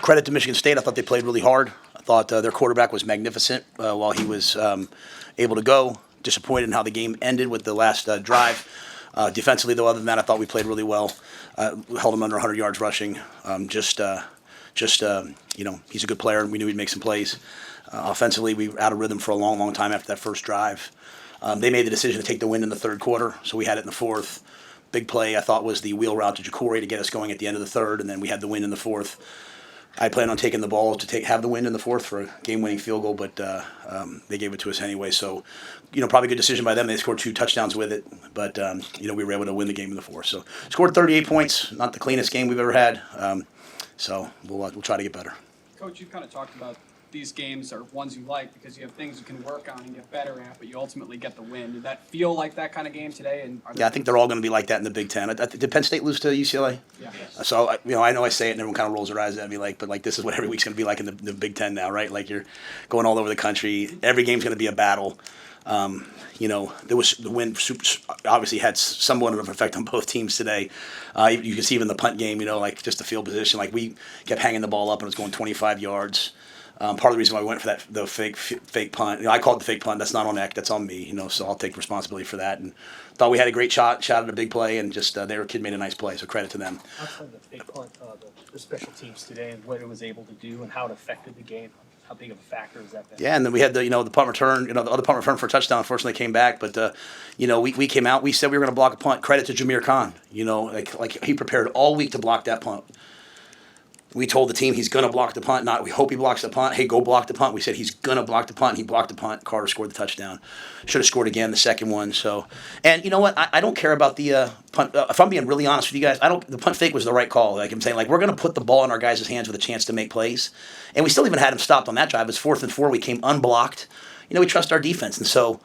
credit to Michigan State. I thought they played really hard. I thought their quarterback was magnificent while he was able to go. Disappointed in how the game ended with the last drive. Defensively, though, other than that, I thought we played really well. Held him under 100 yards rushing. He's a good player, and we knew he'd make some plays. Offensively, we were out of rhythm for a long, long time after that first drive. They made the decision to take the win in the third quarter, so we had it in the fourth. Big play, I thought, was the wheel route to Jacory to get us going at the end of the third, and then we had the win in the fourth. I planned on taking the ball to have the win in the fourth for a game-winning field goal, but they gave it to us anyway. So, probably a good decision by them. They scored 2 touchdowns with it, but, we were able to win the game in the fourth. So, scored 38 points, not the cleanest game we've ever had. So, we'll try to get better. Coach, you've kind of talked about these games are ones you like because you have things you can work on and get better at, but you ultimately get the win. Did that feel like that kind of game today? And I think they're all going to be like that in the Big Ten. Did Penn State lose to UCLA? Yeah. So, I know I say it and everyone kind of rolls their eyes at me, but this is what every week's going to be like in the Big Ten now, right? Like, you're going all over the country. Every game's going to be a battle. There was the win obviously had somewhat of an effect on both teams today. You can see even the punt game, just the field position. Like, we kept hanging the ball up and it was going 25 yards. Part of the reason why we went for the fake punt, I called it the fake punt. That's not on Eck. That's on me. So I'll take responsibility for that. And thought we had a great shot at a big play, and just their kid made a nice play. So credit to them. Outside the fake punt, the special teams today and what it was able to do and how it affected the game. How big of a factor is that been? Yeah, and then we had the punt return. The other punt return for a touchdown. Unfortunately, came back. But we came out. We said we were going to block a punt. Credit to Jameer Khan. Like he prepared all week to block that punt. We told the team he's going to block the punt. Not we hope he blocks the punt. Hey, go block the punt. We said he's going to block the punt. He blocked the punt. Carter scored the touchdown. Should have scored again the second one. So, and you know what? I don't care about the punt. If I'm being really honest with you guys, the punt fake was the right call. Like I'm saying, we're going to put the ball in our guys' hands with a chance to make plays. And we still even had him stopped on that drive. It was 4th and 4. We came unblocked. We trust our defense. And so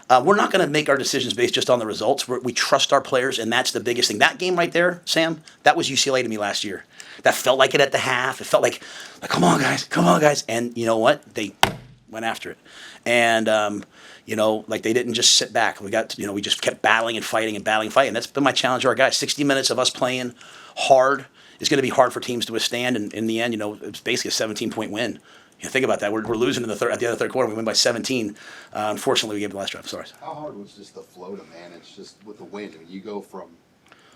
we're not going to make our decisions based just on the results. We trust our players, and that's the biggest thing. That game right there, Sam, that was UCLA to me last year. That felt like it at the half. It felt like come on, guys. And you know what? They went after it. And, they didn't just sit back. We just kept battling and fighting. That's been my challenge to our guys. 60 minutes of us playing hard is going to be hard for teams to withstand. And in the end, it's basically a 17-point win. Think about that. We're losing at the end of the third quarter. We win by 17. Unfortunately, we gave the last drive. Sorry. How hard was just the flow to manage just with the win? You go from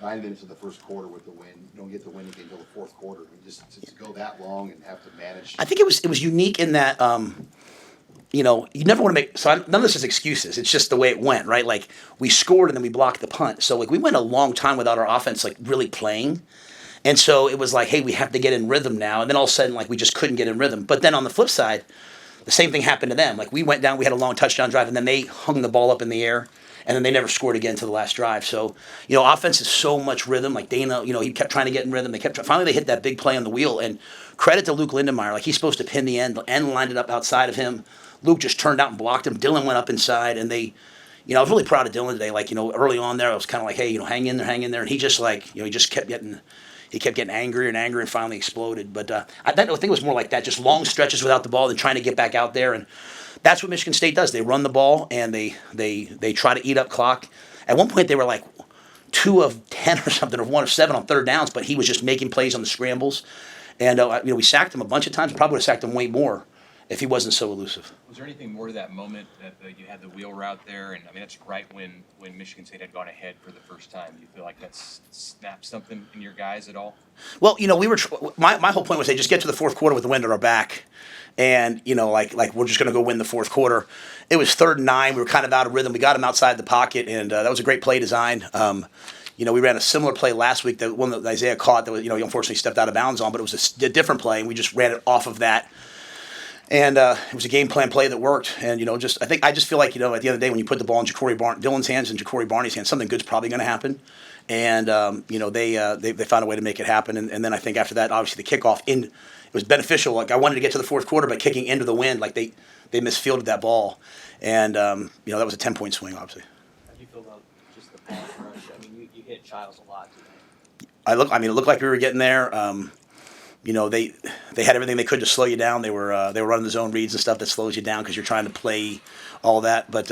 9 minutes of the first quarter with the win. You don't get the win again until the fourth quarter. Just to go that long and have to manage. I think it was unique in that, you never want to make – so none of this is excuses. It's just the way it went, right? Like, we scored and then we blocked the punt. So, we went a long time without our offense, really playing. And so it was like, hey, we have to get in rhythm now. And then all of a sudden, we just couldn't get in rhythm. But then on the flip side, the same thing happened to them. We went down, we had a long touchdown drive, and then they hung the ball up in the air. And then they never scored again until the last drive. So, offense is so much rhythm. Like Dana, he kept trying to get in rhythm. Finally, they hit that big play on the wheel. And credit to Luke Lindenmeyer. He's supposed to pin the end. The end lined it up outside of him. Luke just turned out and blocked him. Dylan went up inside. And I was really proud of Dylan today. Early on there, I was kind of like, hey, hang in there. And he just he just kept getting... He kept getting angrier and finally exploded. But I think it was more like that, just long stretches without the ball and trying to get back out there. And that's what Michigan State does. They run the ball and they try to eat up clock. At one point, they were 2 of 10 or something, or 1 of 7 on third downs, but he was just making plays on the scrambles. And we sacked him a bunch of times. Probably would have sacked him way more if he wasn't so elusive. Was there anything more to that moment that you had the wheel route there? And that's right when Michigan State had gone ahead for the first time. Do you feel like that snapped something in your guys at all? Well, we were my whole point was they just get to the fourth quarter with the wind at our back, and we're just going to go win the fourth quarter. It was 3rd and 9. We were kind of out of rhythm. We got him outside the pocket, and that was a great play design. We ran a similar play last week, the one that Isaiah caught that was, he unfortunately stepped out of bounds on, but it was a different play, and we just ran it off of that. And it was a game plan play that worked. And, I just feel like, at the end of the day, when you put the ball in Dylan's hands and Jacory Barney's hands, something good's probably going to happen. And, they found a way to make it happen. And then I think after that, obviously the kickoff it was beneficial. I wanted to get to the fourth quarter, but kicking into the wind, they misfielded that ball. And, that was a 10-point swing, obviously. How do you feel about just the pass rush? You hit Childs a lot today. It looked like we were getting there. They had everything they could to slow you down. They were running the zone reads and stuff that slows you down because you're trying to play all that. But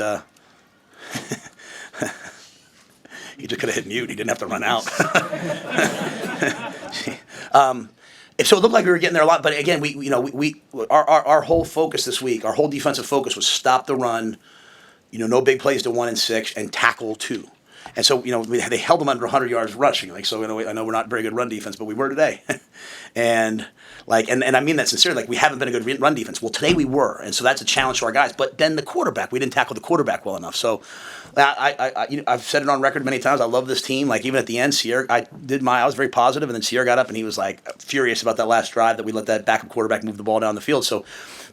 he just could have hit mute. He didn't have to run out. So it looked like we were getting there a lot, but again, our whole focus this week, our whole defensive focus was stop the run, no big plays to 1 and 6, and tackle 2. And so, they held them under 100 yards rushing. Like, so, I know we're not very good run defense, but we were today. and I mean that sincerely. Like, we haven't been a good run defense. Well, today we were, and so that's a challenge to our guys. But then the quarterback, we didn't tackle the quarterback well enough. So, I've said it on record many times. I love this team. Like, even at the end, I was very positive, and then Sierra got up and he was like furious about that last drive that we let that backup quarterback move the ball down the field. So,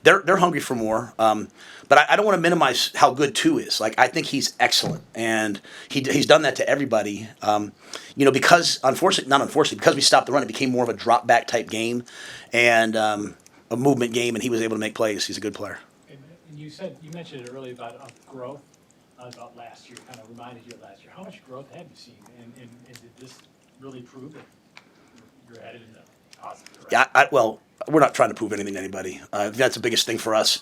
they're hungry for more. But I don't want to minimize how good 2 is. Like, I think he's excellent, and he's done that to everybody. Because because we stopped the run, it became more of a drop back type game, and a movement game, and he was able to make plays. He's a good player. And you mentioned it earlier about growth, about last year, kind of reminded you of last year. How much growth have you seen, and did this really prove that you're headed in the positive direction? Yeah, we're not trying to prove anything to anybody. That's the biggest thing for us.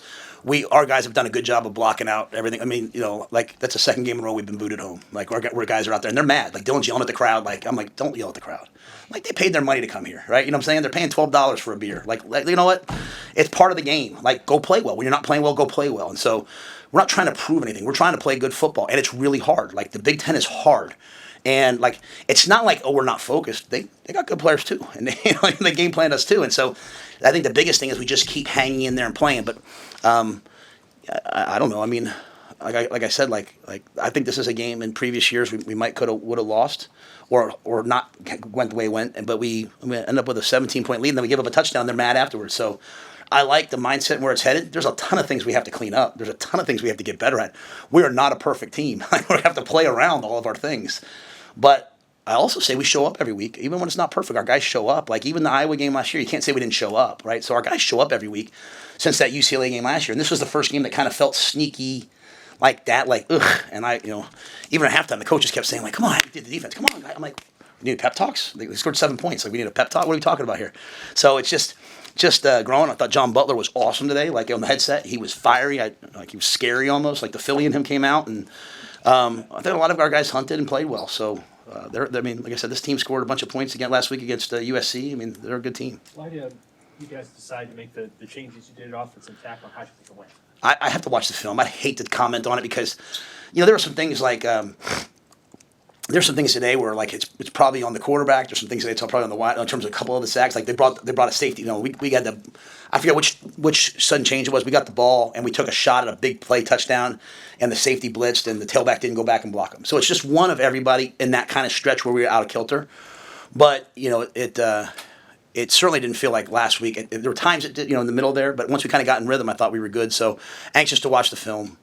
Our guys have done a good job of blocking out everything. I mean, that's the second game in a row we've been booted home. Like, our guys are out there, and they're mad. Like, Dylan's yelling at the crowd. Like, I'm like, don't yell at the crowd. Like, they paid their money to come here, right? You know what I'm saying? They're paying $12 for a beer. Like, you know what? It's part of the game. Like, go play well. When you're not playing well, go play well. And so we're not trying to prove anything. We're trying to play good football, and it's really hard. Like, the Big Ten is hard. And, like, it's not like, we're not focused. They got good players, too. And they game planned us, too. And so I think the biggest thing is we just keep hanging in there and playing. But I don't know. I mean, like I said, like I think this is a game in previous years we might would have lost or not went the way it went. But we end up with a 17-point lead, and then we give up a touchdown. They're mad afterwards. So I like the mindset and where it's headed. There's a ton of things we have to clean up. There's a ton of things we have to get better at. We are not a perfect team. We have to play around all of our things. But I also say we show up every week, even when it's not perfect. Our guys show up. Like, even the Iowa game last year, you can't say we didn't show up, right? So our guys show up every week since that UCLA game last year. And this was the first game that kind of felt sneaky like that, like, ugh. And even at halftime, the coaches kept saying, like, come on, you did the defense. Come on, guys. I'm like, we need pep talks? They scored 7 points. Like, we need a pep talk? What are we talking about here? So it's just growing. I thought John Butler was awesome today. Like, on the headset, he was fiery. He was scary almost. Like, the Philly in him came out. And I think a lot of our guys hunted and played well. So, like I said, this team scored a bunch of points again last week against USC. I mean, they're a good team. Why did you guys decide to make the changes you did at offensive tackle, and how did you think it went? I have to watch the film. I hate to comment on it because, there were some things like there's some things today where, like, it's probably on the quarterback. There's some things today it's probably on the wide in terms of a couple of the sacks. Like, they brought a safety. We got I forget which sudden change it was. We got the ball and we took a shot at a big play touchdown, and the safety blitzed and the tailback didn't go back and block him. So it's just one of everybody in that kind of stretch where we were out of kilter. But it certainly didn't feel like last week. There were times it did, in the middle there. But once we kind of got in rhythm, I thought we were good. So anxious to watch the film.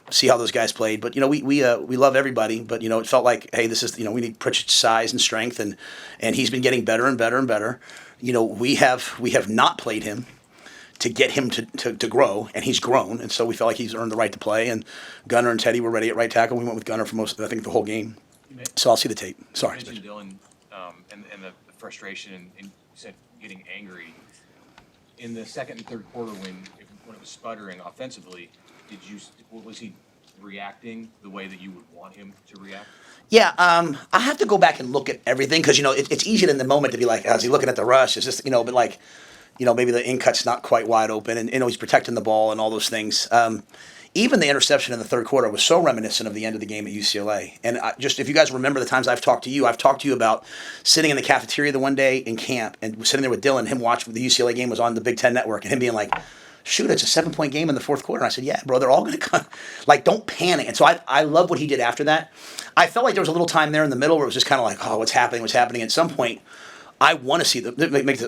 See how those guys played, but we love everybody. But it felt like, hey, this is we need Pritchett's size and strength, and he's been getting better and better and better. We have not played him to get him to grow, and he's grown, and so we felt like he's earned the right to play. And Gunner and Teddy were ready at right tackle. We went with Gunner for I think the whole game. So I'll see the tape. Sorry. You mentioned Dylan and the frustration, and you said getting angry in the second and third quarter when it was sputtering offensively. Was he reacting the way that you would want him to react? Yeah, I have to go back and look at everything because it's easy in the moment to be like, is he looking at the rush? Is this but like, maybe the in cut's not quite wide open, and he's protecting the ball and all those things. Even the interception in the third quarter was so reminiscent of the end of the game at UCLA. And if you guys remember the times I've talked to you about sitting in the cafeteria the one day in camp and sitting there with Dylan, him watching the UCLA game was on the Big Ten Network, and him being like, shoot, it's a 7-point game in the fourth quarter. And I said, yeah, bro, they're all going to come. Like, don't panic. And so I love what he did after that. I felt like there was a little time there in the middle where it was just kind of like, oh, what's happening? At some point, I want to see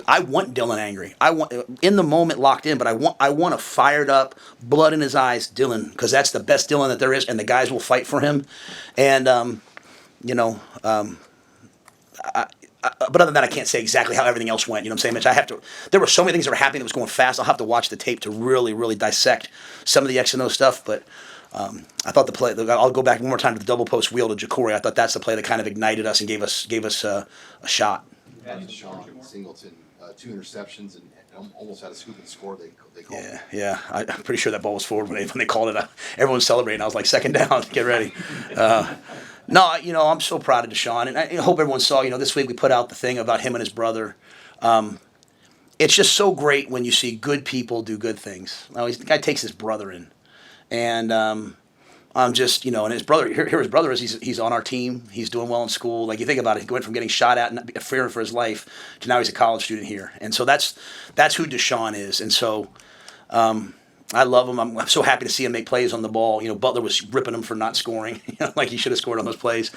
I want Dylan angry. I want in the moment locked in, but I want a fired up, blood in his eyes Dylan, because that's the best Dylan that there is, and the guys will fight for him. And but other than that, I can't say exactly how everything else went. You know what I'm saying, Mitch? There were so many things that were happening that was going fast. I'll have to watch the tape to really, really dissect some of the X and O stuff. But I thought the play. I'll go back one more time to the double post wheel to Jacory. I thought that's the play that kind of ignited us and gave us a shot. Sean Singleton, 2 interceptions and almost had a scoop and score. They called it. Yeah. I'm pretty sure that ball was forward when they called it. Everyone was celebrating. I was like, second down, get ready. No, I'm so proud of Deshaun, and I hope everyone saw. This week we put out the thing about him and his brother. It's just so great when you see good people do good things. Now, the guy takes his brother in, and I'm just, and his brother, here his brother is, he's on our team. He's doing well in school. Like, you think about it, he went from getting shot at and fearing for his life to now he's a college student here. And so that's who Deshaun is. And so I love him. I'm so happy to see him make plays on the ball. Butler was ripping him for not scoring, like he should have scored on those plays.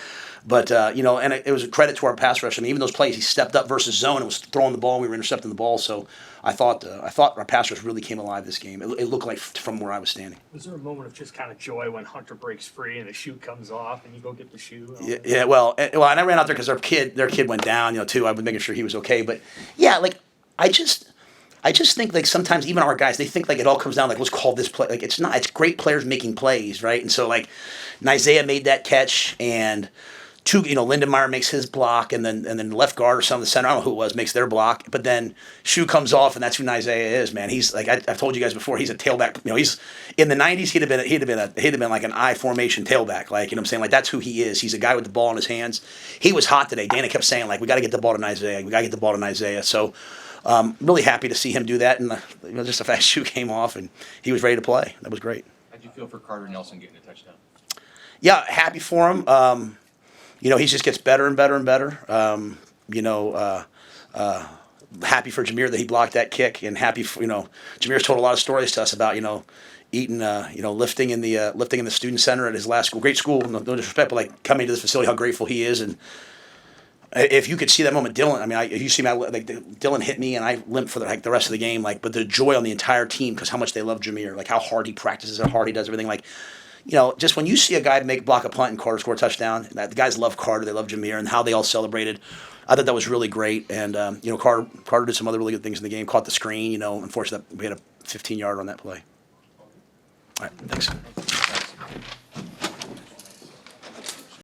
But, and it was a credit to our pass rush. I mean, even those plays, he stepped up versus zone and was throwing the ball, and we were intercepting the ball. So I thought our pass rush really came alive this game. It looked like from where I was standing. Was there a moment of just kind of joy when Hunter breaks free and the shoe comes off and you go get the shoe? Yeah. Well, and I ran out there because their kid went down, too. I was making sure he was okay. But, yeah, like, I just think, like, sometimes even our guys, they think, like, it all comes down, like, let's call this play. Like, it's not. It's great players making plays, right? And so, like, Isaiah made that catch, and Lindenmeyer makes his block, and then the left guard or some of the center, I don't know who it was, makes their block. But then shoe comes off, and that's who Isaiah is, man. He's like, I've told you guys before, he's a tailback. He's in the '90s. He'd have been like an I formation tailback. Like, what I'm saying, like, that's who he is. He's a guy with the ball in his hands. He was hot today. Dana kept saying, like, we got to get the ball to Isaiah. We got to get the ball to Isaiah. So. Really happy to see him do that, and just the fast shoe came off, and he was ready to play. That was great. How'd you feel for Carter Nelson getting a touchdown? Yeah, happy for him. He just gets better and better and better. Happy for Jameer that he blocked that kick, and happy for Jameer's told a lot of stories to us about eating lifting in the student center at his last school, great school. No disrespect, but like coming to this facility, how grateful he is. And if you could see that moment, Dylan. I mean, you see Dylan hit me, and I limped for the rest of the game. Like, but the joy on the entire team because how much they love Jameer, like how hard he practices, how hard he does everything. Like, just when you see a guy block a punt and Carter score a touchdown, the guys love Carter, they love Jameer, and how they all celebrated. I thought that was really great. And Carter did some other really good things in the game. Caught the screen. Unfortunately, we had a 15-yarder on that play. All right, thanks.